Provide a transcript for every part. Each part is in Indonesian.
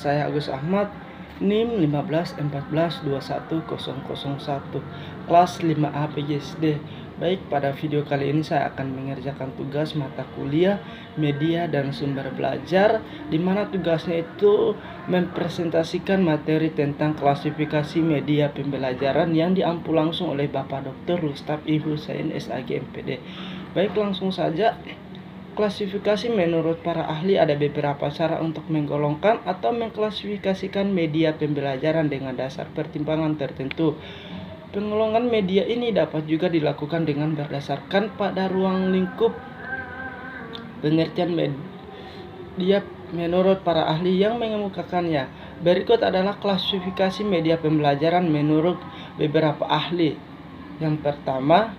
saya Agus Ahmad, NIM 15142101, kelas 5A PGSD. Baik, pada video kali ini saya akan mengerjakan tugas mata kuliah media dan sumber belajar, di mana tugasnya itu mempresentasikan materi tentang klasifikasi media pembelajaran yang diampu langsung oleh Bapak Dr. Rustap I. Husain SAG MPD. Baik, langsung saja. Klasifikasi menurut para ahli ada beberapa cara untuk menggolongkan atau mengklasifikasikan media pembelajaran dengan dasar pertimbangan tertentu. Penggolongan media ini dapat juga dilakukan dengan berdasarkan pada ruang lingkup pengertian media menurut para ahli yang mengemukakannya. Berikut adalah klasifikasi media pembelajaran menurut beberapa ahli. Yang pertama,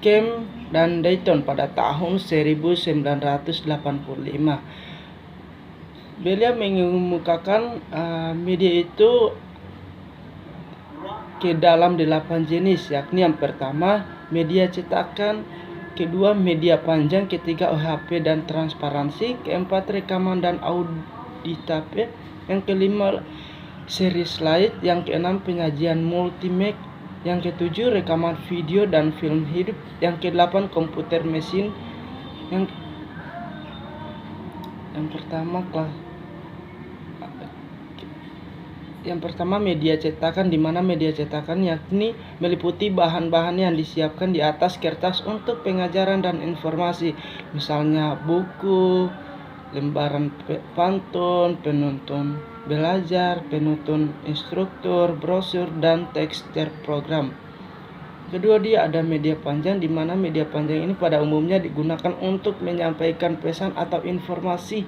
Kemp dan Dayton pada tahun 1985. Beliau mengemukakan media itu ke dalam 8 jenis, yakni yang pertama media cetakan, kedua media panjang, ketiga OHP dan transparansi, keempat rekaman dan auditape, yang kelima seri slide, yang keenam penyajian multimedia, yang ketujuh rekaman video dan film hidup, yang kedelapan komputer mesin. Yang pertama media cetakan, di mana media cetakan yakni meliputi bahan-bahan yang disiapkan di atas kertas untuk pengajaran dan informasi, misalnya buku, lembaran pantun, penuntun belajar, penuntun instruktur, brosur, dan teks terprogram. Kedua, dia ada media panjang, di mana media panjang ini pada umumnya digunakan untuk menyampaikan pesan atau informasi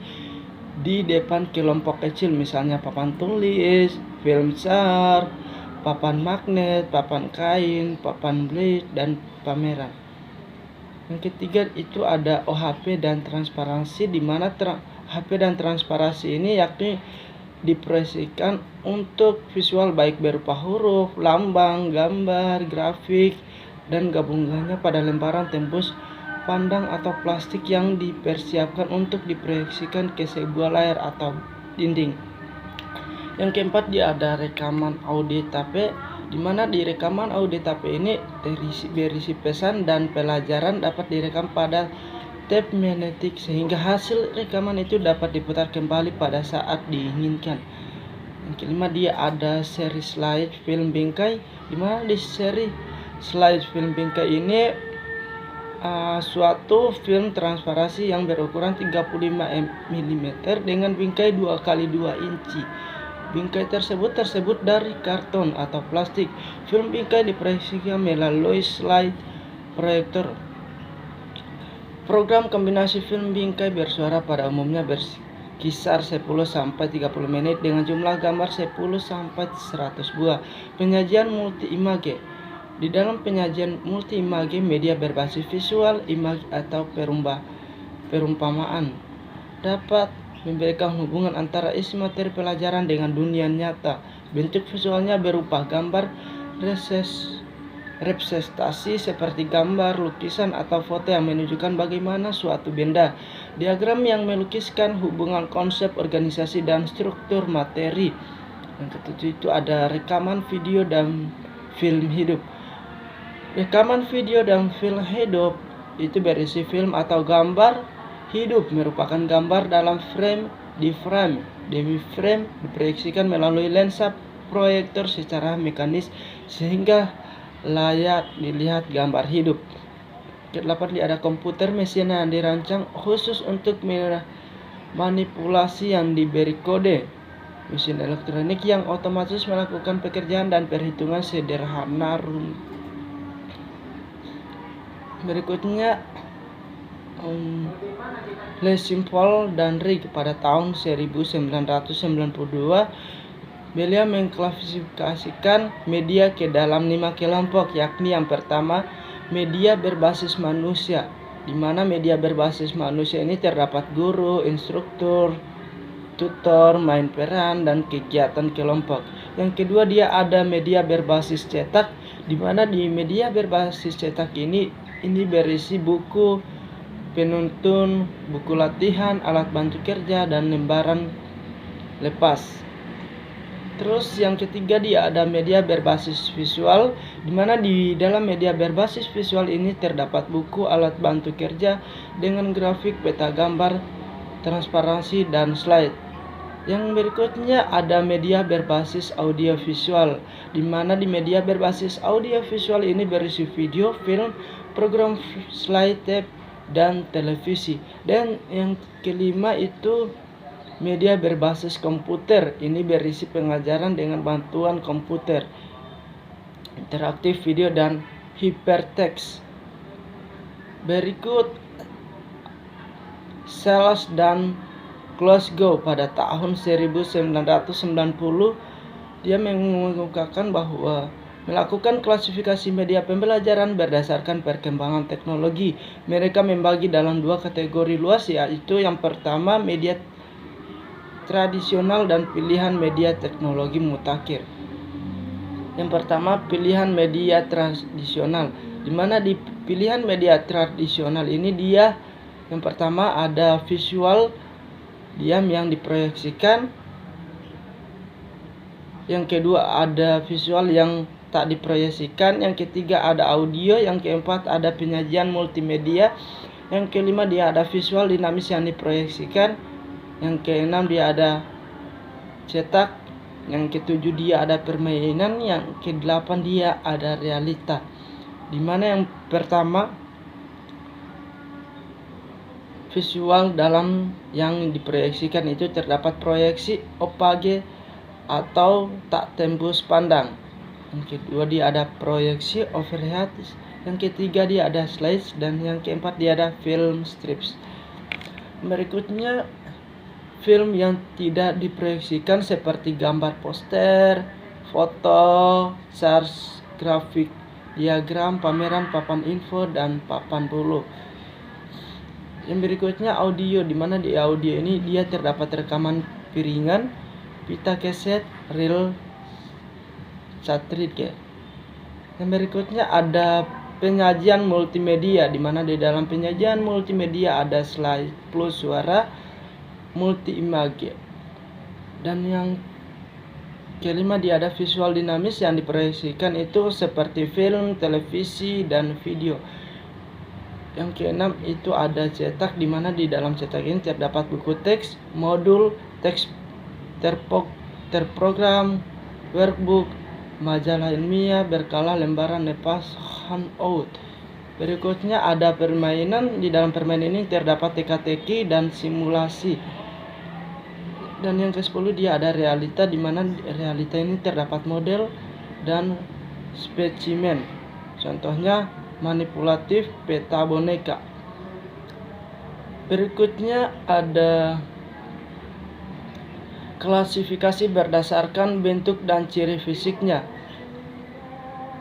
di depan kelompok kecil, misalnya papan tulis, film besar, papan magnet, papan kain, papan blit, dan pameran. Yang ketiga itu ada OHP dan transparansi, di mana OHP dan transparansi ini yakni diproyeksikan untuk visual baik berupa huruf, lambang, gambar, grafik, dan gabungannya pada lembaran tembus pandang atau plastik yang dipersiapkan untuk diproyeksikan ke sebuah layar atau dinding. Yang keempat, dia ada rekaman auditape, di mana di rekaman auditape ini berisi pesan dan pelajaran dapat direkam pada tape magnetik, sehingga hasil rekaman itu dapat diputar kembali pada saat diinginkan. Yang kelima, dia ada seri slide film bingkai, di mana di seri slide film bingkai ini suatu film transparansi yang berukuran 35 mm dengan bingkai 2x2 inci. Bingkai tersebut dari karton atau plastik. Film bingkai diproyeksikan melalui slide proyektor. Program kombinasi film bingkai bersuara pada umumnya berkisar 10-30 menit dengan jumlah gambar 10-100 buah. Penyajian multi-image. Di dalam penyajian multi-image, media berbasis visual, image atau perumpamaan dapat memberikan hubungan antara isi materi pelajaran dengan dunia nyata. Bentuk visualnya berupa gambar representasi seperti gambar, lukisan, atau foto yang menunjukkan bagaimana suatu benda. Diagram yang melukiskan hubungan konsep, organisasi, dan struktur materi. Yang ketujuh itu ada rekaman video dan film hidup. Rekaman video dan film hidup itu berisi film atau gambar hidup, merupakan gambar dalam frame, di frame, demi frame diproyeksikan melalui lensa proyektor secara mekanis sehingga layak dilihat gambar hidup. Kedelapan, ada komputer mesin yang dirancang khusus untuk manipulasi yang diberi kode. Mesin elektronik yang otomatis melakukan pekerjaan dan perhitungan sederhana. Berikutnya Les Simple dan Rig pada tahun 1992. Beliau mengklasifikasikan media ke dalam 5 kelompok, yakni yang pertama media berbasis manusia, di mana media berbasis manusia ini terdapat guru, instruktur, tutor, main peran, dan kegiatan kelompok. Yang kedua, dia ada media berbasis cetak, di mana di media berbasis cetak ini berisi buku, penuntun, buku latihan, alat bantu kerja, dan lembaran lepas. Terus yang ketiga dia ada media berbasis visual, di mana di dalam media berbasis visual ini terdapat buku, alat bantu kerja dengan grafik, peta gambar, transparansi, dan slide. Yang berikutnya ada media berbasis audio visual, di mana di media berbasis audio visual ini berisi video, film, program slide tape, dan televisi. Dan yang kelima itu media berbasis komputer, ini berisi pengajaran dengan bantuan komputer, interaktif video dan hypertext. Berikut Sells dan Glasgow pada tahun 1990 dia mengungkapkan bahwa melakukan klasifikasi media pembelajaran berdasarkan perkembangan teknologi. Mereka membagi dalam dua kategori luas, yaitu yang pertama media tradisional dan pilihan media teknologi mutakhir. Yang pertama pilihan media tradisional, di mana di pilihan media tradisional ini dia yang pertama ada visual diam yang diproyeksikan, yang kedua ada visual yang tak diproyeksikan, yang ketiga ada audio, yang keempat ada penyajian multimedia, yang kelima dia ada visual dinamis yang diproyeksikan, yang keenam dia ada cetak, yang ketujuh dia ada permainan, yang kedelapan dia ada realita. Dimana yang pertama visual dalam yang diproyeksikan itu terdapat proyeksi opage atau tak tembus pandang. Yang kedua dia ada proyeksi overhead, yang ketiga dia ada slides, dan yang keempat dia ada film strips. Berikutnya film yang tidak diproyeksikan seperti gambar poster, foto, charts, grafik, diagram, pameran, papan info, dan papan bulu. Yang berikutnya audio, di mana di audio ini dia terdapat rekaman piringan, pita kaset, reel, cartridge. Yang berikutnya ada penyajian multimedia, di mana di dalam penyajian multimedia ada slide plus suara multi image. Dan yang kelima dia ada visual dinamis yang diproyeksikan itu seperti film, televisi, dan video. Yang keenam itu ada cetak, di mana di dalam cetak ini terdapat buku teks, modul teks terprogram, workbook, majalah ilmiah, berkala, lembaran, nepas, handout. Berikutnya ada permainan, di dalam permainan ini terdapat teka-teki dan simulasi. Dan yang ke-10 dia ada realita, di mana realita ini terdapat model dan spesimen. Contohnya manipulatif, peta boneka. Berikutnya ada klasifikasi berdasarkan bentuk dan ciri fisiknya.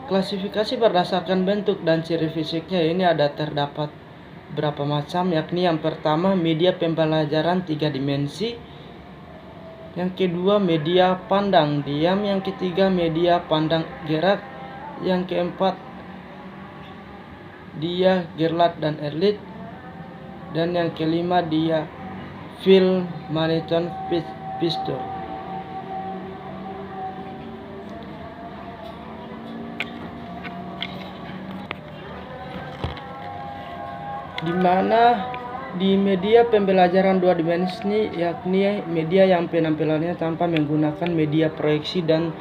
Klasifikasi berdasarkan bentuk dan ciri fisiknya ini ada terdapat berapa macam, yakni yang pertama media pembelajaran 3 dimensi, yang kedua media pandang diam, yang ketiga media pandang gerak, yang keempat dia Gerlach dan Ehrlich, dan yang kelima dia Phil Manetton Pistor. Di mana di media pembelajaran 2 dimensi yakni media yang penampilannya tanpa menggunakan media proyeksi dan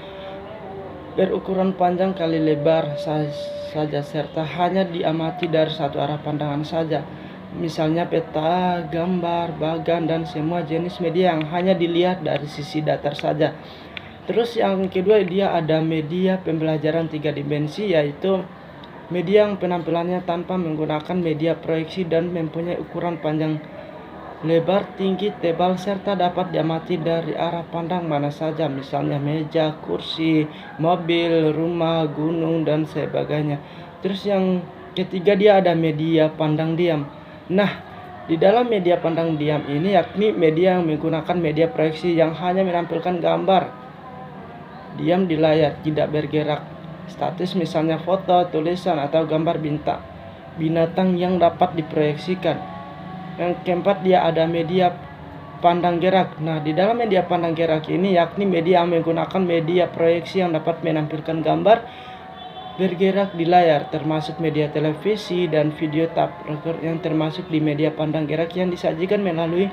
berukuran panjang kali lebar saja, serta hanya diamati dari satu arah pandangan saja. Misalnya peta, gambar, bagan, dan semua jenis media yang hanya dilihat dari sisi datar saja. Terus yang kedua dia ada media pembelajaran 3 dimensi, yaitu media yang penampilannya tanpa menggunakan media proyeksi dan mempunyai ukuran panjang, lebar, tinggi, tebal, serta dapat diamati dari arah pandang mana saja, misalnya meja, kursi, mobil, rumah, gunung, dan sebagainya. Terus yang ketiga dia ada media pandang diam. Nah, di dalam media pandang diam ini yakni media yang menggunakan media proyeksi yang hanya menampilkan gambar diam di layar, tidak bergerak, statis, misalnya foto, tulisan, atau gambar binatang yang dapat diproyeksikan. Yang keempat dia ada media pandang gerak. Nah, di dalam media pandang gerak ini yakni media yang menggunakan media proyeksi yang dapat menampilkan gambar bergerak di layar, termasuk media televisi dan video tape recorder yang termasuk di media pandang gerak yang disajikan melalui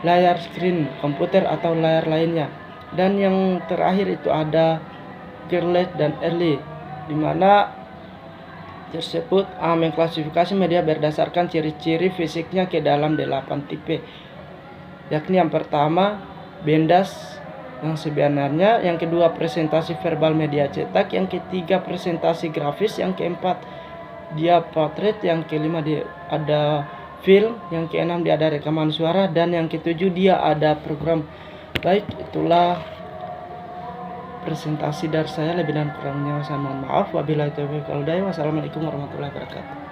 layar screen komputer atau layar lainnya. Dan yang terakhir itu ada wireless dan early, di mana tersebut mengklasifikasi media berdasarkan ciri-ciri fisiknya ke dalam 8 tipe, yakni yang pertama bendas yang sebenarnya, yang kedua presentasi verbal media cetak, yang ketiga presentasi grafis, yang keempat dia potret, yang kelima dia ada film, yang keenam dia ada rekaman suara, dan yang ketujuh dia ada program. Baik, itulah presentasi dari saya. Lebih dan kurangnya saya mohon maaf. Wabillahi taufiq wal hidayah. Wassalamualaikum warahmatullahi wabarakatuh.